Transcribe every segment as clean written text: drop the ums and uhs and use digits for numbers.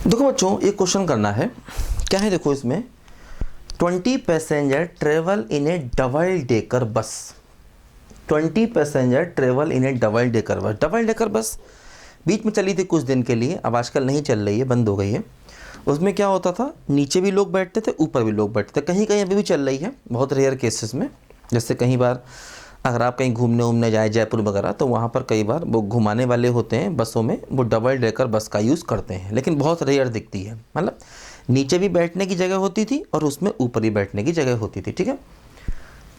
देखो बच्चों, एक क्वेश्चन करना है। क्या है देखो, इसमें 20 passenger travel in a double decker bus. 20 passenger travel in a double decker bus. Double decker bus बीच में चली थी कुछ दिन के लिए, अब आजकल नहीं चल रही है, बंद हो गई है। उसमें क्या होता था, नीचे भी लोग बैठते थे, ऊपर भी लोग बैठते थे। कहीं कहीं अभी भी चल रही है, बहुत रेयर केसेस में। जैसे कई बार अगर आप कहीं घूमने उमने जाए जयपुर वगैरह, तो वहाँ पर कई बार वो घुमाने वाले होते हैं बसों में, वो डबल डेकर बस का यूज़ करते हैं, लेकिन बहुत रेयर दिखती है। मतलब नीचे भी बैठने की जगह होती थी और उसमें ऊपर ही बैठने की जगह होती थी। ठीक है।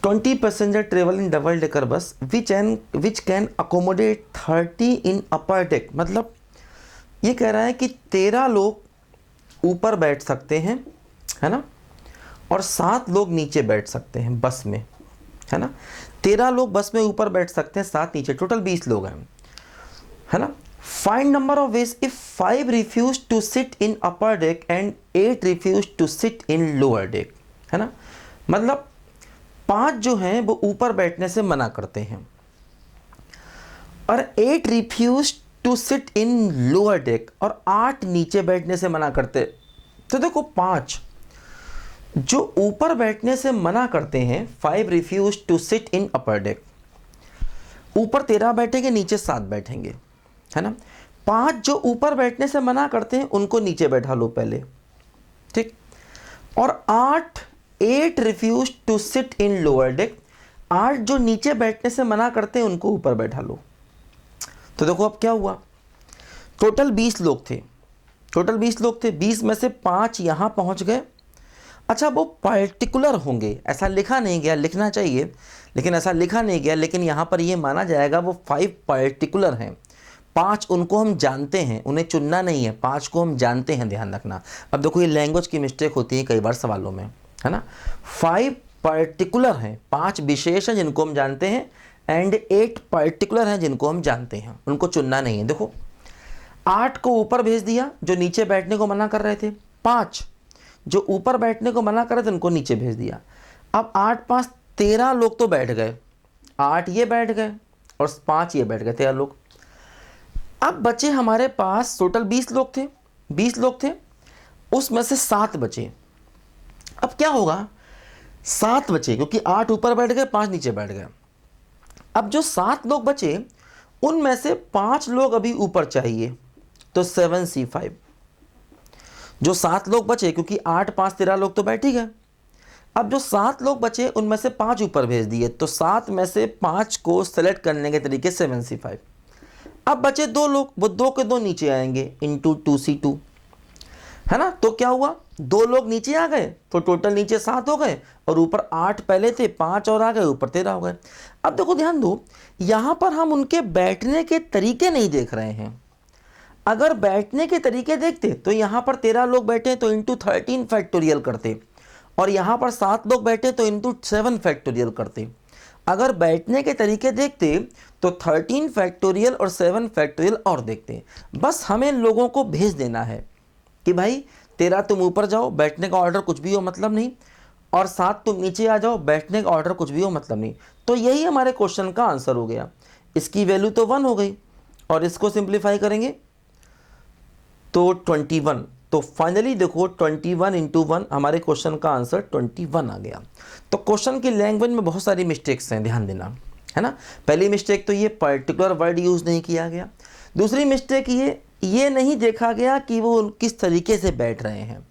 20 passenger travel in double decker बस which can accommodate 30 in upper deck. मतलब ये कह रहा है कि 13 लोग ऊपर बैठ सकते हैं, है ना, और 7 लोग नीचे बैठ सकते हैं बस में, है ना। 13 लोग बस में ऊपर बैठ सकते हैं, 7 नीचे, टोटल 20 लोग हैं, है ना। Find number of ways if 5 refuse to sit in upper deck and 8 refuse to sit in lower deck, है ना। मतलब 5 जो हैं वो ऊपर बैठने से मना करते हैं और 8 refuse to sit in lower deck और 8 नीचे बैठने से मना करते। तो देखो, 5 जो ऊपर बैठने से मना करते हैं, 5 refuse to sit in upper deck, ऊपर 13 बैठेंगे, नीचे 7 बैठेंगे, है ना। 5 जो ऊपर बैठने से मना करते हैं उनको नीचे बैठा लो पहले, ठीक। और 8 refuse to sit in lower deck, 8 जो नीचे बैठने से मना करते हैं उनको ऊपर बैठा लो। तो देखो अब क्या हुआ, टोटल 20 लोग थे, टोटल 20 लोग थे, 20 में से 5 यहां पहुंच गए। अच्छा, वो पर्टिकुलर होंगे, ऐसा लिखा नहीं गया, लिखना चाहिए लेकिन ऐसा लिखा नहीं गया, लेकिन यहाँ पर ये माना जाएगा वो 5 पर्टिकुलर हैं। 5 उनको हम जानते हैं, उन्हें चुनना नहीं है, 5 को हम जानते हैं, ध्यान रखना। अब देखो, ये लैंग्वेज की मिस्टेक होती है कई बार सवालों में, है ना। 5 पर्टिकुलर हैं, 5 विशेष हैं जिनको हम जानते हैं, एंड 8 पर्टिकुलर हैं जिनको हम जानते हैं, उनको चुनना नहीं है। देखो, 8 को ऊपर भेज दिया जो नीचे बैठने को मना कर रहे थे, 5 जो ऊपर बैठने को मना कर रहे थे उनको नीचे भेज दिया। अब 8 5 13 लोग तो बैठ गए, 8 ये बैठ गए और 5 ये बैठ गए, 13 लोग। अब बचे हमारे पास टोटल 20 लोग थे, 20 लोग थे, उसमें से 7 बचे। अब क्या होगा, 7 बचे क्योंकि 8 ऊपर बैठ गए, 5 नीचे बैठ गए। अब जो 7 लोग बचे उनमें से 5 लोग अभी ऊपर चाहिए, तो 7C5। जो 7 लोग बचे, क्योंकि 8 5 13 लोग तो बैठ ही गए, अब जो 7 लोग बचे उनमें से 5 ऊपर भेज दिए, तो 7 में से 5 को सेलेक्ट करने के तरीके 7C5। अब बचे 2 लोग, वो 2 के 2 नीचे आएंगे इंटू 2C2, है ना। तो क्या हुआ, 2 लोग नीचे आ गए, तो टोटल नीचे 7 हो गए और ऊपर 8 पहले थे, 5 और आ गए, ऊपर 13 हो गए। अब देखो, ध्यान दो, यहां पर हम उनके बैठने के तरीके नहीं देख रहे हैं। अगर बैठने के तरीके देखते तो यहां पर 13 लोग बैठे तो इंटू 13 फैक्टोरियल करते, और यहां पर 7 लोग बैठे तो इंटू 7 फैक्टोरियल करते। अगर बैठने के तरीके देखते तो 13 फैक्टोरियल और 7 फैक्टोरियल और देखते। बस हमें लोगों को भेज देना है कि भाई 13 तुम ऊपर जाओ, बैठने का ऑर्डर कुछ भी हो मतलब नहीं, और 7 तुम नीचे आ जाओ, बैठने का ऑर्डर कुछ भी हो मतलब नहीं। तो यही हमारे क्वेश्चन का आंसर हो गया। इसकी वैल्यू तो 1 हो गई, और इसको सिंप्लीफाई करेंगे तो 21। तो फाइनली देखो, 21 इंटू 1, हमारे क्वेश्चन का आंसर 21 आ गया। तो क्वेश्चन की लैंग्वेज में बहुत सारी मिस्टेक्स हैं, ध्यान देना, है ना। पहली मिस्टेक तो ये पर्टिकुलर वर्ड यूज नहीं किया गया। दूसरी मिस्टेक ये नहीं देखा गया कि वो किस तरीके से बैठ रहे हैं।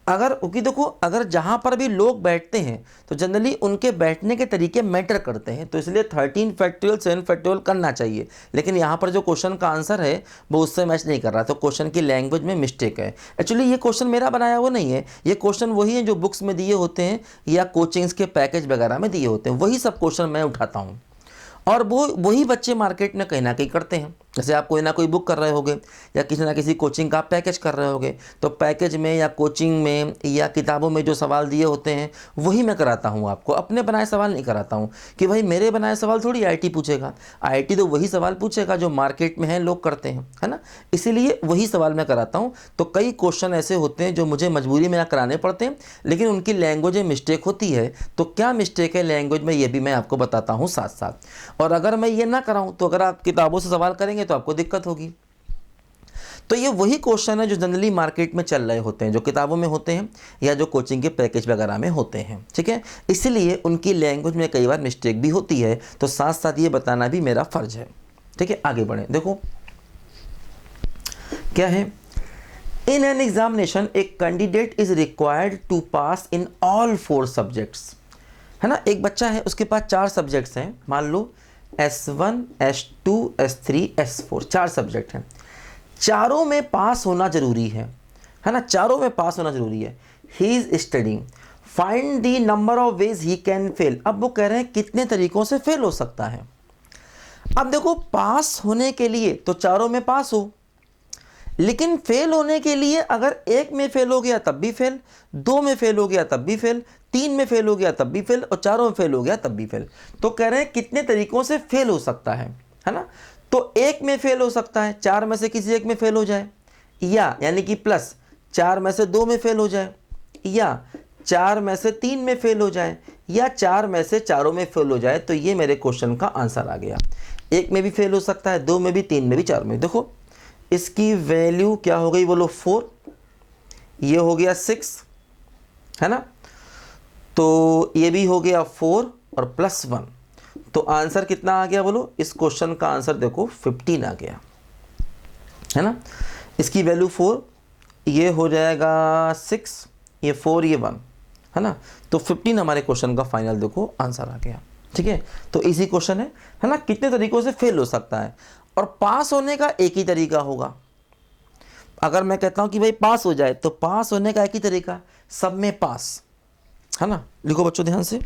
अगर, क्योंकि देखो, अगर जहाँ पर भी लोग बैठते हैं तो जनरली उनके बैठने के तरीके मैटर करते हैं, तो इसलिए 13 फैक्टोरियल 7 फैक्टोरियल करना चाहिए, लेकिन यहाँ पर जो क्वेश्चन का आंसर है वो उससे मैच नहीं कर रहा, तो क्वेश्चन की लैंग्वेज में मिस्टेक है। एक्चुअली ये क्वेश्चन मेरा बनाया हुआ नहीं है, ये क्वेश्चन वही है जो बुक्स में दिए होते हैं या कोचिंग्स के पैकेज वगैरह में दिए होते हैं, वही सब क्वेश्चन मैं उठाता हूँ, और वही बच्चे मार्केट में कहीं ना कहीं करते हैं। जैसे आप कोई ना कोई बुक कर रहे होगे या किसी ना किसी कोचिंग का पैकेज कर रहे होगे, तो पैकेज में या कोचिंग में या किताबों में जो सवाल दिए होते हैं वही मैं कराता हूँ आपको, अपने बनाए सवाल नहीं कराता हूँ कि भाई मेरे बनाए सवाल थोड़ी आईआईटी पूछेगा। आईआईटी तो वही सवाल पूछेगा जो मार्केट में है, लोग करते हैं, है ना। इसीलिए वही सवाल मैं कराता हूँ। तो कई क्वेश्चन ऐसे होते हैं जो मुझे मजबूरी में कराने पड़ते हैं, लेकिन उनकी लैंग्वेज में मिस्टेक होती है। तो क्या मिस्टेक है लैंग्वेज में, ये भी मैं आपको बताता हूँ साथ साथ। और अगर मैं ये ना कराऊँ तो अगर आप किताबों से सवाल करेंगे तो आपको दिक्कत होगी। तो ये वही क्वेश्चन है जो जनरली मार्केट में चल रहे होते हैं, जो किताबों में होते हैं या जो कोचिंग के पैकेज वगैरह में होते हैं, ठीक है। इसलिए उनकी लैंग्वेज में कई बार मिस्टेक भी होती है, तो साथ साथ ये बताना भी मेरा फर्ज है, ठीक है। आगे बढ़े, देखो क्या है। In an examination a candidate is required to pass in all 4 subjects, है ना। एक बच्चा है, उसके पास 4 सब्जेक्ट्स हैं, मान लो S1, S2, S3, S4, 4 subject हैं, चारों में पास होना जरूरी है ना, चारों में पास होना जरूरी है। He is studying, find the number of veg he can fail. अब वो कह रहे हैं कितने तरीकों से फेल हो सकता है। अब देखो, पास होने के लिए तो चारों में पास हो, लेकिन फेल होने के लिए अगर एक में फेल हो गया तब भी फेल, 2 में फेल हो गया तब भी फेल, 3 में फेल हो गया तब भी फेल, और चारों में फेल हो गया तब भी फेल। तो कह रहे हैं कितने तरीकों से फेल हो सकता है ना। तो एक में फेल हो सकता है, 4 में से किसी एक में फेल हो जाए, या यानी कि प्लस 4 में से 2 में फेल हो जाए, या 4 में से 3 में फेल हो जाए, या 4 में से चारों में फेल हो जाए। तो ये मेरे क्वेश्चन का आंसर आ गया। एक में भी फेल हो सकता है, 2 में भी, 3 में भी, 4 में। देखो इसकी वैल्यू क्या हो गई बोलो, 4, ये हो गया 6, है ना। तो ये भी हो गया 4 और प्लस 1, तो आंसर कितना आ गया बोलो। इस क्वेश्चन का आंसर देखो 15 आ गया, है ना। इसकी वैल्यू 4, ये हो जाएगा 6, ये 4, ये 1, है ना। तो 15 हमारे क्वेश्चन का फाइनल देखो आंसर आ गया, ठीक है। तो इजी क्वेश्चन है ना। कितने तरीकों से फेल हो सकता है, और पास होने का एक ही तरीका होगा। अगर मैं कहता हूं कि भाई पास हो जाए, तो पास होने का एक ही तरीका, सब में पास, है ना। लिखो बच्चों ध्यान से।